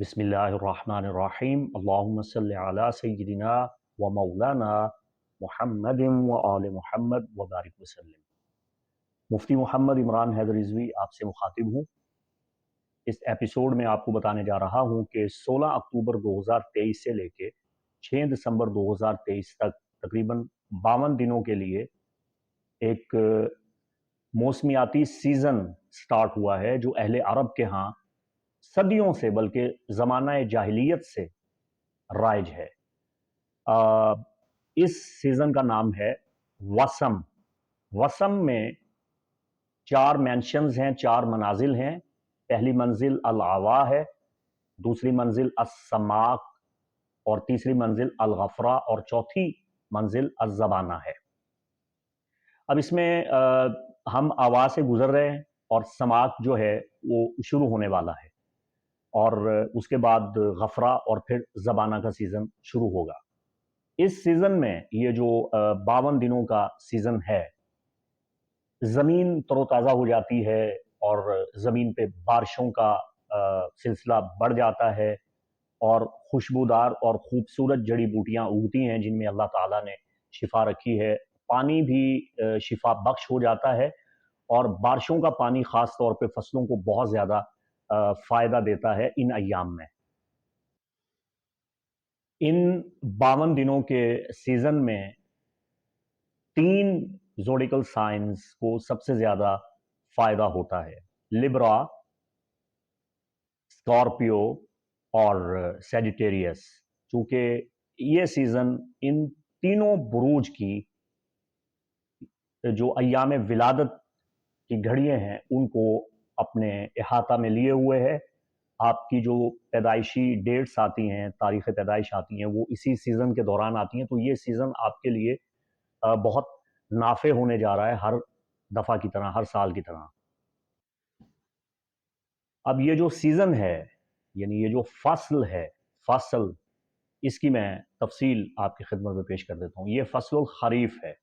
बिस्मिल्लाहिर्रहमानिर्रहीम अल्लाहुम्मा सल्लि अला सय्यिदिना व मौलाना मुहम्मदिन व आले मुहम्मद व बारिक वसल्लम। मुफ्ती मोहम्मद इमरान हैदर रिजवी आपसे मुखातिब हूँ। इस एपिसोड में आपको बताने जा रहा हूँ कि 16 अक्टूबर 2023 से लेके 6 दिसंबर 2023 तक तकरीबन 52 दिनों के लिए एक मौसमियाती सीज़न स्टार्ट हुआ है जो अहले अरब के यहाँ सदियों से बल्कि ज़माना जाहिलियत से राइज है। इस सीज़न का नाम है वसम। वसम में 4 मैंशंस हैं, 4 मनाजिल हैं। पहली मंजिल अल-आवा है, दूसरी मंजिल अस-समाक और तीसरी मंजिल अल-गफरा और चौथी मंजिल अज़-ज़बाना है। अब इसमें हम आवा से गुजर रहे हैं और समाक जो है वो शुरू होने वाला है और उसके बाद गफरा और फिर ज़बाना का सीज़न शुरू होगा। इस सीज़न में ये जो 52 दिनों का सीज़न है, ज़मीन तरोताज़ा हो जाती है और ज़मीन पे बारिशों का सिलसिला बढ़ जाता है और खुशबूदार और खूबसूरत जड़ी बूटियाँ उगती हैं जिनमें अल्लाह ताला ने शिफा रखी है। पानी भी शिफा बख्श हो जाता है और बारिशों का पानी ख़ास तौर पे फसलों को बहुत ज़्यादा फ़ायदा देता है इन अय्याम में। इन 52 दिनों के सीज़न में 3 ज़ोडिकल साइंस को सबसे ज़्यादा फ़ायदा होता है। लिब्रा, स्कॉर्पियो और सैजिटेरियस। चूँकि ये सीज़न इन तीनों बुरूज की जो अय्याम विलादत की घड़ियाँ हैं उनको अपने अहाता में लिए हुए है। आपकी जो पैदाइशी डेट्स आती हैं, तारीख़ पैदाइश आती हैं, वो इसी सीज़न के दौरान आती हैं। तो ये सीज़न आपके लिए बहुत नाफ़े होने जा रहा है, हर दफ़ा की तरह, हर साल की तरह। अब ये जो सीज़न है, यानी ये जो फ़सल, इसकी मैं तफ़सील आपकी खिदमत में पेश कर देता हूँ। ये फ़स्लुल ख़रीफ़ है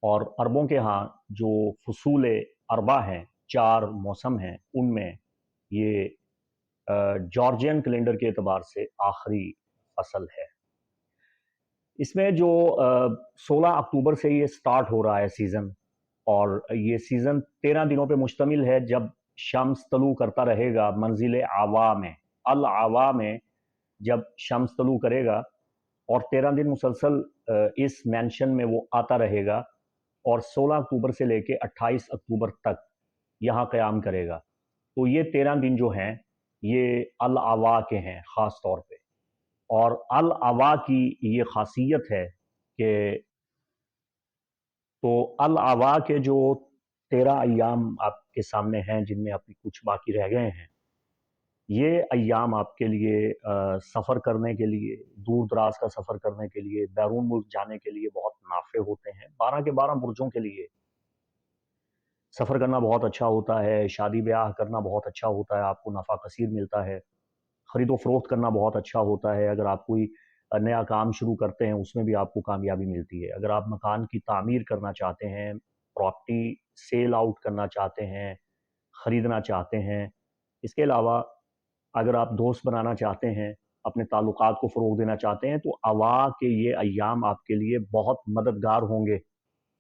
और अरबों के यहाँ जो फ़ुसूल अरबा हैं, 4 मौसम हैं, उनमें ये जॉर्जियन कैलेंडर के एतबार से आखिरी फ़सल है। इसमें जो 16 अक्टूबर से ये स्टार्ट हो रहा है सीज़न और ये सीज़न 13 दिनों पे मुश्तमिल है जब शम्स तलू करता रहेगा मंजिल आवा में, अल आवा में जब शम्स तलू करेगा और 13 दिन मुसलसल इस मेंशन में वो आता रहेगा और 16 अक्टूबर से लेके 28 अक्टूबर तक यहाँ क़याम करेगा। तो ये 13 दिन जो हैं ये अल आवा के हैं ख़ास तौर पे और अल आवा की ये ख़ासियत है कि तो अल आवा के जो 13 अय्याम आपके सामने हैं जिनमें अभी कुछ बाकी रह गए हैं, ये अय्याम आपके लिए सफ़र करने के लिए, दूर दराज का सफ़र करने के लिए, बैरून मुल्क जाने के लिए बहुत नाफ़े होते हैं। 12 के 12 बुर्जों के लिए सफ़र करना बहुत अच्छा होता है, शादी ब्याह करना बहुत अच्छा होता है, आपको नफ़ा कसीर मिलता है, ख़रीदो फ़रोख्त करना बहुत अच्छा होता है। अगर आप कोई नया काम शुरू करते हैं उसमें भी आपको कामयाबी मिलती है। अगर आप मकान की तामीर करना चाहते हैं, प्रॉपर्टी सेल आउट करना चाहते हैं, ख़रीदना चाहते हैं, इसके अलावा अगर आप दोस्त बनाना चाहते हैं, अपने ताल्लुकात को फ़रोग़ देना चाहते हैं, तो अवा के ये अय्याम आपके लिए बहुत मददगार होंगे।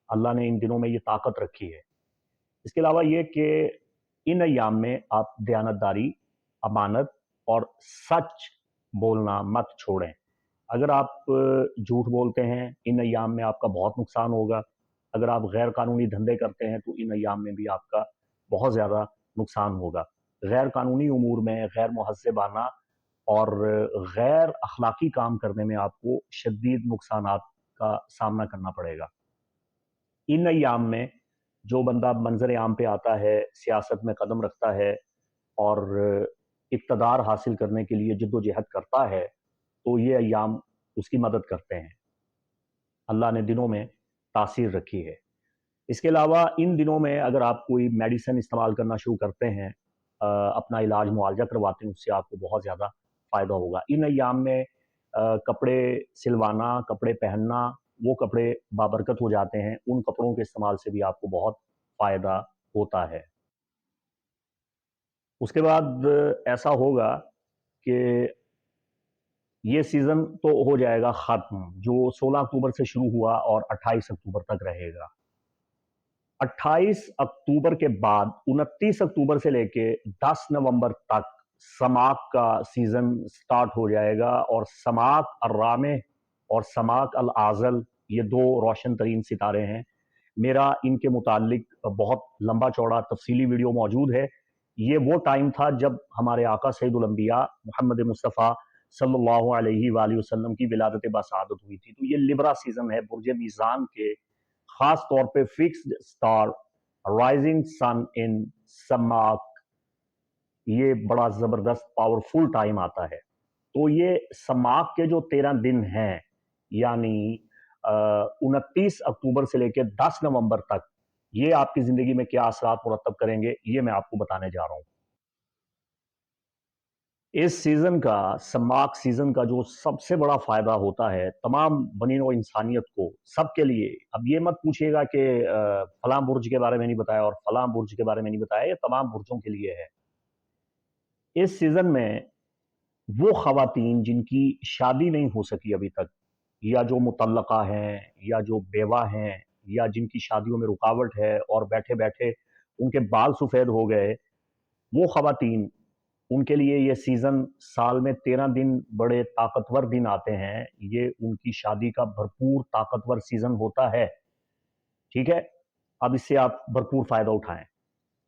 अल्लाह ने इन दिनों में ये ताकत रखी है। इसके अलावा ये कि इन अय्याम में आप दयानतदारी, अमानत और सच बोलना मत छोड़ें। अगर आप झूठ बोलते हैं, इन अय्याम में आपका बहुत नुकसान होगा। अगर आप गैर कानूनी धंधे करते हैं, तो इन अय्याम में भी आपका बहुत ज़्यादा नुकसान होगा। गैर कानूनी उमूर में गैर मुहज़्ज़बाना और गैर अख़लाक़ी काम करने में आपको शदीद नुकसानात का सामना करना पड़ेगा। इन अय्याम में जो बंदा मंज़र आम पे आता है, सियासत में कदम रखता है और इक़्तिदार हासिल करने के लिए जद्दोजहद करता है, तो ये अय्याम उसकी मदद करते हैं। अल्लाह ने दिनों में तासीर रखी है। इसके अलावा इन दिनों में अगर आप कोई मेडिसिन इस्तेमाल करना शुरू करते हैं, अपना इलाज मुआवजा करवाते हैं, उससे आपको बहुत ज़्यादा फ़ायदा होगा। इन अय्याम में कपड़े सिलवाना, कपड़े पहनना, वो कपड़े बाबरकत हो जाते हैं, उन कपड़ों के इस्तेमाल से भी आपको बहुत फ़ायदा होता है। उसके बाद ऐसा होगा کہ یہ سیزن تو ہو جائے گا ختم، جو 16 اکتوبر سے شروع ہوا اور 28 اکتوبر تک رہے گا۔ 28 اکتوبر کے بعد 29 اکتوبر سے لے کے 10 نومبر تک سماک کا سیزن سٹارٹ ہو جائے گا، اور سماک الرامح اور سماک العازل یہ دو روشن ترین ستارے ہیں۔ میرا ان کے متعلق بہت لمبا چوڑا تفصیلی ویڈیو موجود ہے۔ یہ وہ ٹائم تھا جب ہمارے آقا سید الانبیاء محمد مصطفیٰ صلی اللہ علیہ وآلہ وسلم کی ولادت باسعادت ہوئی تھی۔ تو یہ لبرا سیزن ہے، برج میزان کے خاص طور پہ فکسڈ سٹار رائزنگ سن ان سماک، یہ بڑا زبردست پاورفل ٹائم آتا ہے۔ تو یہ سماک کے جو 13 دن ہیں، یعنی 29 اکتوبر سے لے کے 10 نومبر تک، یہ آپ کی زندگی میں کیا اثرات مرتب کریں گے، یہ میں آپ کو بتانے جا رہا ہوں۔ اس سیزن کا، سماک سیزن کا جو سب سے بڑا فائدہ ہوتا ہے تمام بنی نوع انسانیت کو، سب کے لیے، اب یہ مت پوچھئے گا کہ فلاں برج کے بارے میں نہیں بتایا اور فلاں برج کے بارے میں نہیں بتایا، یہ تمام برجوں کے لیے ہے۔ اس سیزن میں وہ خواتین جن کی شادی نہیں ہو سکی ابھی تک، یا جو مطلقہ ہیں، یا جو بیوہ ہیں، یا جن کی شادیوں میں رکاوٹ ہے اور بیٹھے بیٹھے ان کے بال سفید ہو گئے، وہ خواتین، ان کے لیے یہ سیزن سال میں 13 دن بڑے طاقتور دن آتے ہیں، یہ ان کی شادی کا بھرپور طاقتور سیزن ہوتا ہے۔ ٹھیک ہے، اب اس سے آپ بھرپور فائدہ اٹھائیں۔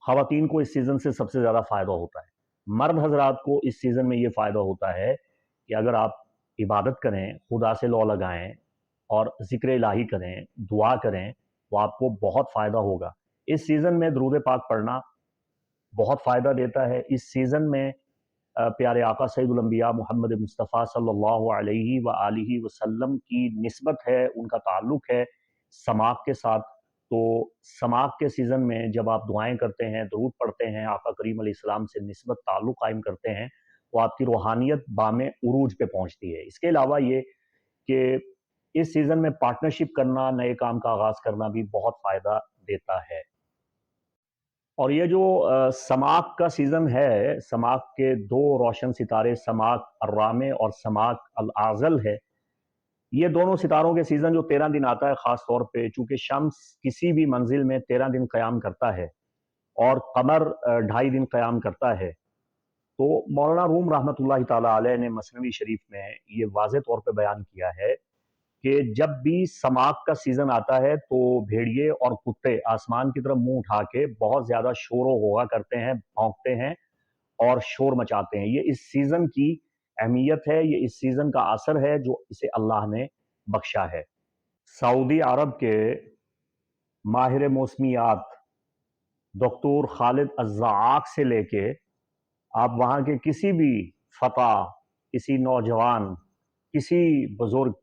خواتین کو اس سیزن سے سب سے زیادہ فائدہ ہوتا ہے۔ مرد حضرات کو اس سیزن میں یہ فائدہ ہوتا ہے کہ اگر آپ عبادت کریں، خدا سے لو لگائیں اور ذکر الہی کریں، دعا کریں، تو آپ کو بہت فائدہ ہوگا۔ اس سیزن میں درود پاک پڑھنا بہت فائدہ دیتا ہے۔ اس سیزن میں پیارے آقا سید الانبیاء محمد مصطفیٰ صلی اللہ علیہ وآلہ وسلم کی نسبت ہے، ان کا تعلق ہے سماک کے ساتھ۔ تو سماک کے سیزن میں جب آپ دعائیں کرتے ہیں، درود پڑھتے ہیں، آقا کریم علیہ السلام سے نسبت تعلق قائم کرتے ہیں، تو آپ کی روحانیت بام عروج پہ پہنچتی ہے۔ اس کے علاوہ یہ کہ اس سیزن میں پارٹنرشپ کرنا، نئے کام کا آغاز کرنا بھی بہت فائدہ دیتا ہے۔ اور یہ جو سماک کا سیزن ہے، سماک کے دو روشن ستارے سماک الرامح اور سماک العازل ہے، یہ دونوں ستاروں کے سیزن جو 13 دن آتا ہے، خاص طور پہ چونکہ شمس کسی بھی منزل میں 13 دن قیام کرتا ہے اور قمر 2.5 دن قیام کرتا ہے، تو مولانا روم رحمۃ اللہ تعالیٰ علیہ نے مثنوی شریف میں یہ واضح طور پہ بیان کیا ہے کہ جب بھی سماک کا سیزن آتا ہے تو بھیڑیے اور کتے آسمان کی طرف منہ اٹھا کے بہت زیادہ شور و غوغا کرتے ہیں، بھونکتے ہیں اور شور مچاتے ہیں۔ یہ اس سیزن کی اہمیت ہے، یہ اس سیزن کا اثر ہے جو اسے اللہ نے بخشا ہے۔ سعودی عرب کے ماہر موسمیات دکتور خالد الزعاق سے لے کے آپ وہاں کے کسی بھی فتح، کسی نوجوان، کسی بزرگ،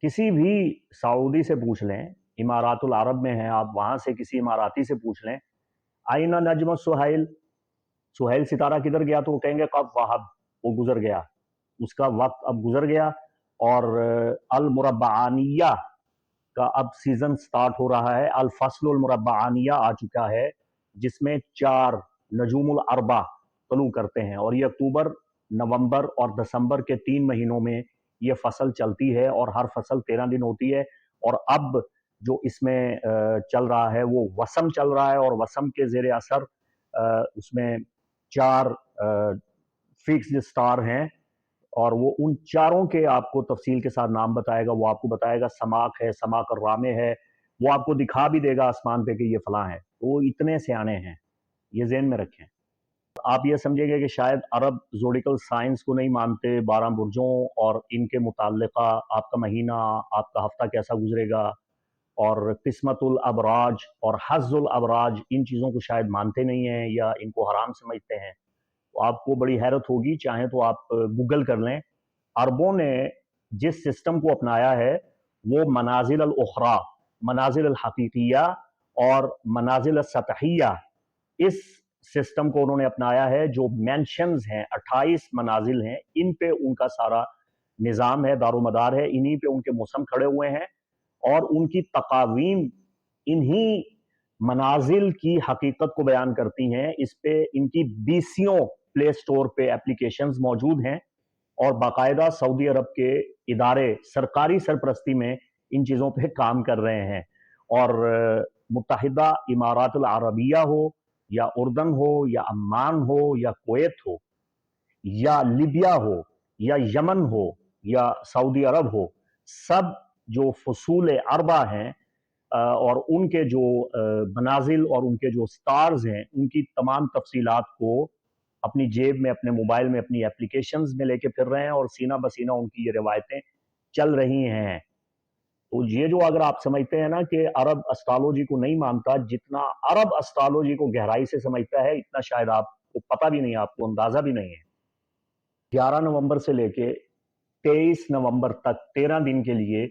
کسی بھی سعودی سے پوچھ لیں، امارات العرب میں ہیں آپ، وہاں سے کسی اماراتی سے پوچھ لیں، آئینہ نجم سہیل، سہیل ستارہ کدھر گیا، تو وہ کہیں گے کب وہب، وہ گزر گیا، اس کا وقت اب گزر گیا۔ اور المربعانیہ کا اب سیزن سٹارٹ ہو رہا ہے، الفصل المربعانیہ آ چکا ہے، جس میں 4 نجوم الاربع طلوع کرتے ہیں، اور یہ اکتوبر، نومبر اور دسمبر کے 3 مہینوں میں یہ فصل چلتی ہے، اور ہر فصل 13 دن ہوتی ہے۔ اور اب جو اس میں چل رہا ہے وہ وسم چل رہا ہے، اور وسم کے زیر اثر اس میں 4 فکسڈ سٹار ہیں، اور وہ ان چاروں کے آپ کو تفصیل کے ساتھ نام بتائے گا۔ وہ آپ کو بتائے گا سماک ہے، سماک الرامح ہے، وہ آپ کو دکھا بھی دے گا آسمان پہ کہ یہ فلاں ہے۔ تو وہ اتنے سیانے ہیں، یہ ذہن میں رکھیں۔ آپ یہ سمجھیں گے کہ شاید عرب زوڈیکل سائنس کو نہیں مانتے، 12 برجوں اور ان کے متعلقہ آپ کا مہینہ، آپ کا ہفتہ کیسا گزرے گا، اور قسمت الابراج اور حظ الابراج، ان چیزوں کو شاید مانتے نہیں ہیں یا ان کو حرام سمجھتے ہیں۔ تو آپ کو بڑی حیرت ہوگی، چاہیں تو آپ گوگل کر لیں، عربوں نے جس سسٹم کو اپنایا ہے وہ منازل الاخرى، منازل الحقیقیہ اور منازل السطحیہ، اس سسٹم کو انہوں نے اپنایا ہے۔ جو مینشنز ہیں، 28 منازل ہیں، ان پہ ان کا سارا نظام ہے، دار و مدار ہے، انہی پہ ان کے موسم کھڑے ہوئے ہیں، اور ان کی تقاویم انہی منازل کی حقیقت کو بیان کرتی ہیں۔ اس پہ ان کی بیسیوں प्ले स्टोर पे एप्लीकेशंस मौजूद हैं और बाकायदा सऊदी अरब के इदारे सरकारी सरपरस्ती में इन चीज़ों पे काम कर रहे हैं। और मुत्तहिदा इमारात अल अरबिया हो या उर्दन हो या अम्मान हो या कुवैत हो या लीबिया हो या यमन हो या सऊदी अरब हो, सब जो फसूल अरबा हैं और उनके जो मनाजिल और उनके जो स्टार्स हैं, उनकी तमाम तफसीलात को अपनी जेब में, अपने मोबाइल में, अपनी एप्लीकेशंस में लेके फिर रहे हैं और सीना बसीना उनकी ये रिवायतें चल रही हैं। तो ये जो अगर आप समझते हैं ना कि अरब एस्ट्रोलॉजी को नहीं मानता, जितना अरब एस्ट्रोलॉजी को गहराई से समझता है, इतना शायद आपको पता भी नहीं, आपको अंदाजा भी नहीं है। 11 नवंबर से लेके 23 नवंबर तक 13 दिन के लिए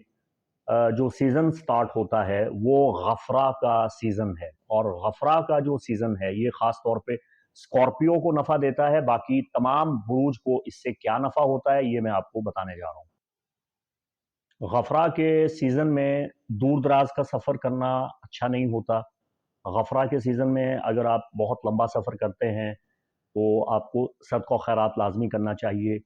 जो सीजन स्टार्ट होता है वो गफरा का सीजन है। और गफरा का जो सीजन है ये खास तौर पे स्कॉर्पियो को नफा देता है। बाकी तमाम बुरूज को इससे क्या नफा होता है ये मैं आपको बताने जा रहा हूँ। गफरा के सीजन में दूर दराज का सफर करना अच्छा नहीं होता। गफरा के सीजन में अगर आप बहुत लंबा सफर करते हैं तो आपको सदका खैरात लाजमी करना चाहिए।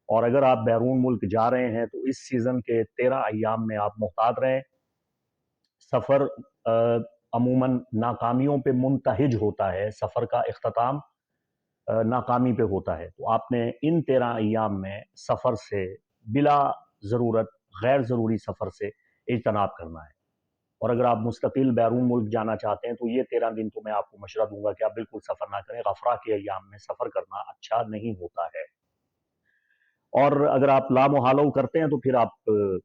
और अगर आप बैरून मुल्क जा रहे हैं तो इस सीज़न के 13 अय्याम में आप मुहतात रहें। सफ़र अमूमन नाकामियों पे मुंतहिज होता है, सफ़र का इख्तिताम नाकामी पे होता है। तो आपने इन 13 अय्याम में सफ़र से बिला ज़रूरत, गैर ज़रूरी सफ़र से इज्तनाब करना है। और अगर आप मुस्तकिल बैरून मुल्क जाना चाहते हैं तो ये 13 दिन तो मैं आपको मशवरा दूंगा कि आप बिल्कुल सफ़र ना करें। गफरा के अय्याम में सफ़र करना अच्छा नहीं होता है। और अगर आप लामुहालो करते हैं तो फिर आप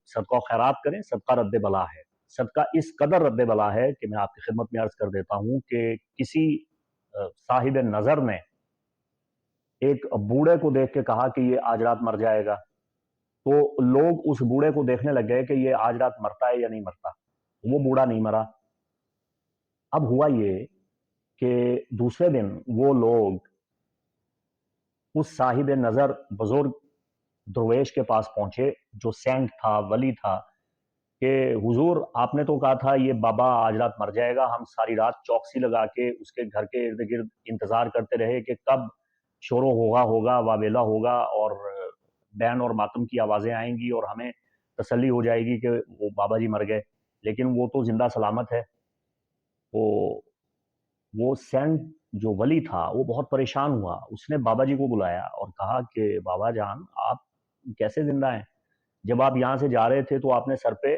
सदका खैरात करें। सदका रद्द बला है। सदका इस कदर रद्द बला है कि मैं आपकी खिदमत में अर्ज कर देता हूँ कि किसी साहिब नज़र ने एक बूढ़े को देख के कहा कि ये आज रात मर जाएगा, तो लोग उस बूढ़े को देखने लग गए कि ये आज रात मरता है या नहीं मरता। वो बूढ़ा नहीं मरा। अब हुआ ये कि दूसरे दिन वो लोग उस साहिब नज़र बुजुर्ग दरवेश के पास पहुंचे जो सेंट था, वली था, कि हुजूर आपने तो कहा था ये बाबा आज रात मर जाएगा। हम सारी रात चौकसी लगा के उसके घर के इर्द गिर्द इंतजार करते रहे कि कब शोरो होगा, वावेला होगा और बैन और मातम की आवाज़ें आएंगी और हमें तसल्ली हो जाएगी कि वो बाबा जी मर गए, लेकिन वो तो जिंदा सलामत है। तो वो सेंट जो वली था वो बहुत परेशान हुआ। उसने बाबा जी को बुलाया और कहा कि बाबा जान आप कैसे जिंदा हैं? जब आप यहाँ से जा रहे थे तो आपने सर पे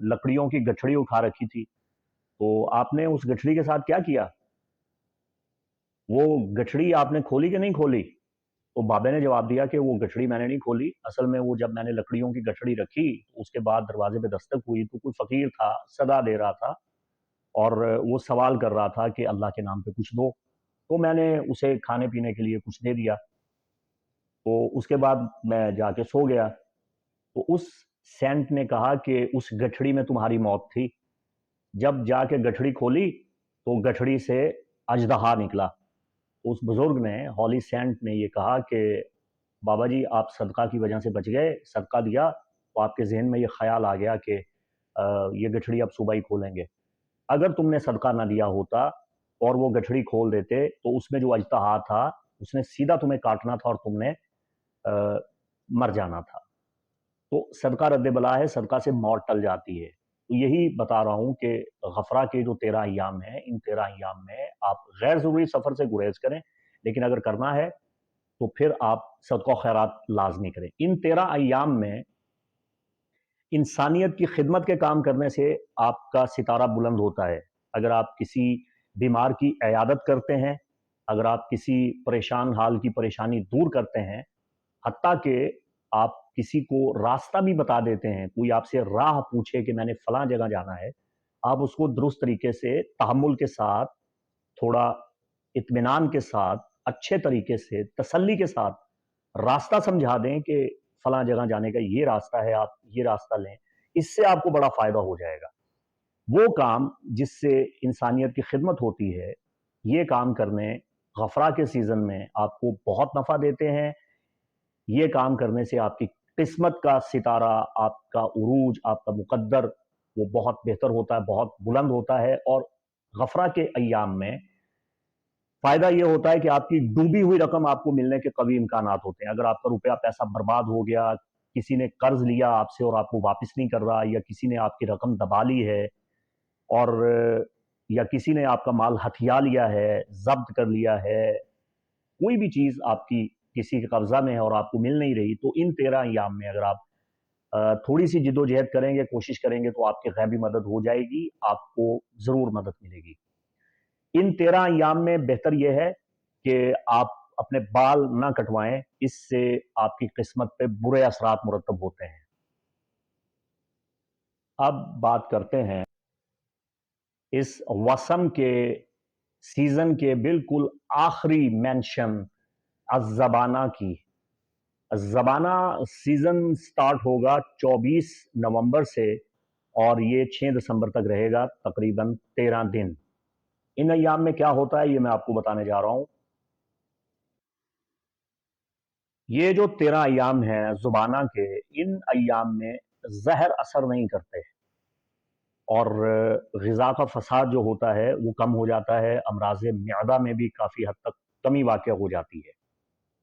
लकड़ियों की गठड़ी उठा रखी थी, तो आपने उस गठड़ी के साथ क्या किया? वो गठड़ी आपने खोली कि नहीं खोली? तो बाबे ने जवाब दिया कि वो गठड़ी मैंने नहीं खोली। असल में वो जब मैंने लकड़ियों की गठड़ी रखी उसके बाद दरवाजे पे दस्तक हुई तो कोई फकीर था, सदा दे रहा था और वो सवाल कर रहा था कि अल्लाह के नाम पे कुछ दो। तो मैंने उसे खाने पीने के लिए कुछ दे दिया। तो उसके बाद मैं जाके सो गया। तो उस सेंट ने कहा कि उस गठड़ी में तुम्हारी मौत थी। जब जाके गठड़ी खोली तो गठड़ी से अजदहा निकला। उस बुजुर्ग ने, हॉली सेंट ने ये कहा कि बाबा जी आप सदका की वजह से बच गए। सदका दिया तो आपके जहन में ये ख्याल आ गया कि ये गठड़ी अब सुबह ही खोलेंगे। अगर तुमने सदका ना दिया होता और वो गठड़ी खोल देते तो उसमें जो अजदहा था उसने सीधा तुम्हें काटना था और तुमने मर जाना था। तो सदका रद्द बला है, सदका से मौत टल जाती है। तो यही बता रहा हूँ कि गफरा के जो 13 अय्याम हैं, इन 13 अय्याम में आप गैर ज़रूरी सफ़र से गुरेज करें, लेकिन अगर करना है तो फिर आप सदका खैरात लाजमी करें। इन 13 अय्याम में इंसानियत की खिदमत के काम करने से आपका सितारा बुलंद होता है। अगर आप किसी बीमार की इयादत करते हैं, अगर आप किसी परेशान हाल की परेशानी दूर करते हैं, हत्ता कि आप किसी को रास्ता भी बता देते हैं, कोई आपसे राह पूछे कि मैंने फलां जगह जाना है, आप उसको दुरुस्त तरीके से, तहम्मुल के साथ, थोड़ा इत्मीनान के साथ, अच्छे तरीके से, तसल्ली के साथ रास्ता समझा दें कि फलां जगह जाने का ये रास्ता है, आप ये रास्ता लें। इससे आपको बड़ा फ़ायदा हो जाएगा। वो काम जिससे इंसानियत की खिदमत होती है, ये काम करने गफरा के सीज़न में आपको बहुत नफ़ा देते हैं। ये काम करने से आपकी किस्मत का सितारा, आपका उरूज, आपका मुकद्दर वो बहुत बेहतर होता है, बहुत बुलंद होता है। और गफरा के अय्याम में فائدہ یہ ہوتا ہے کہ آپ کی ڈوبی ہوئی رقم آپ کو ملنے کے قوی امکانات ہوتے ہیں. اگر آپ کا روپیہ پیسہ برباد ہو گیا، کسی نے قرض لیا آپ سے اور آپ کو واپس نہیں کر رہا، یا کسی نے آپ کی رقم دبا لی ہے، اور یا کسی نے آپ کا مال ہتھیا لیا ہے، ضبط کر لیا ہے، کوئی بھی چیز آپ کی کسی کے قبضہ میں ہے اور آپ کو مل نہیں رہی، تو ان 13 ایام میں اگر آپ تھوڑی سی جد و جہد کریں گے، کوشش کریں گے، تو آپ کی غیبی مدد ہو جائے گی، آپ کو ضرور مدد ملے گی. ان 13 ایام میں بہتر یہ ہے کہ آپ اپنے بال نہ کٹوائیں، اس سے آپ کی قسمت پہ برے اثرات مرتب ہوتے ہیں. اب بات کرتے ہیں اس وسم کے سیزن کے بالکل آخری مینشن الزبانہ کی. الزبانہ سیزن سٹارٹ ہوگا 24 نومبر سے اور یہ 6 دسمبر تک رہے گا، تقریباً 13 دن. ان ایام میں کیا ہوتا ہے یہ میں آپ کو بتانے جا رہا ہوں. یہ جو 13 ایام ہیں زبانہ کے، ان ایام میں زہر اثر نہیں کرتے اور غذا کا فساد جو ہوتا ہے وہ کم ہو جاتا ہے. امراض معدہ میں بھی کافی حد تک کمی واقع ہو جاتی ہے.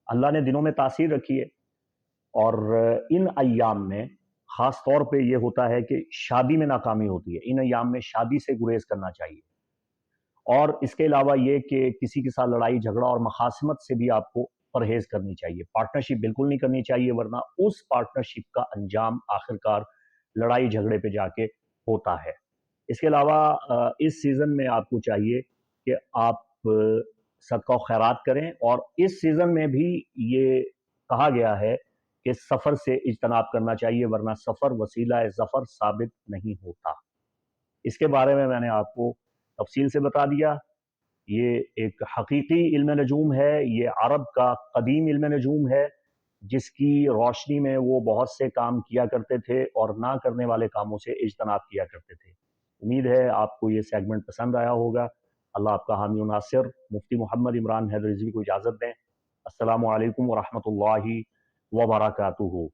اللہ نے دنوں میں تاثیر رکھی ہے، اور ان ایام میں خاص طور پہ یہ ہوتا ہے کہ شادی میں ناکامی ہوتی ہے. ان ایام میں شادی سے گریز کرنا چاہیے. اور اس کے علاوہ یہ کہ کسی کے ساتھ لڑائی جھگڑا اور مخاصمت سے بھی آپ کو پرہیز کرنی چاہیے. پارٹنرشپ بالکل نہیں کرنی چاہیے، ورنہ اس پارٹنرشپ کا انجام آخرکار لڑائی جھگڑے پہ جا کے ہوتا ہے. اس کے علاوہ اس سیزن میں آپ کو چاہیے کہ آپ صدقہ و خیرات کریں، اور اس سیزن میں بھی یہ کہا گیا ہے کہ سفر سے اجتناب کرنا چاہیے، ورنہ سفر وسیلہ ظفر ثابت نہیں ہوتا. اس کے بارے میں نے آپ کو تفصیل سے بتا دیا. یہ ایک حقیقی علم نجوم ہے، یہ عرب کا قدیم علم نجوم ہے، جس کی روشنی میں وہ بہت سے کام کیا کرتے تھے اور نہ کرنے والے کاموں سے اجتناب کیا کرتے تھے. امید ہے آپ کو یہ سیگمنٹ پسند آیا ہوگا. اللہ آپ کا حامی و ناصر. مفتی محمد عمران حیدر رضوی کو اجازت دیں. السلام علیکم ورحمۃ اللہ وبرکاتہ.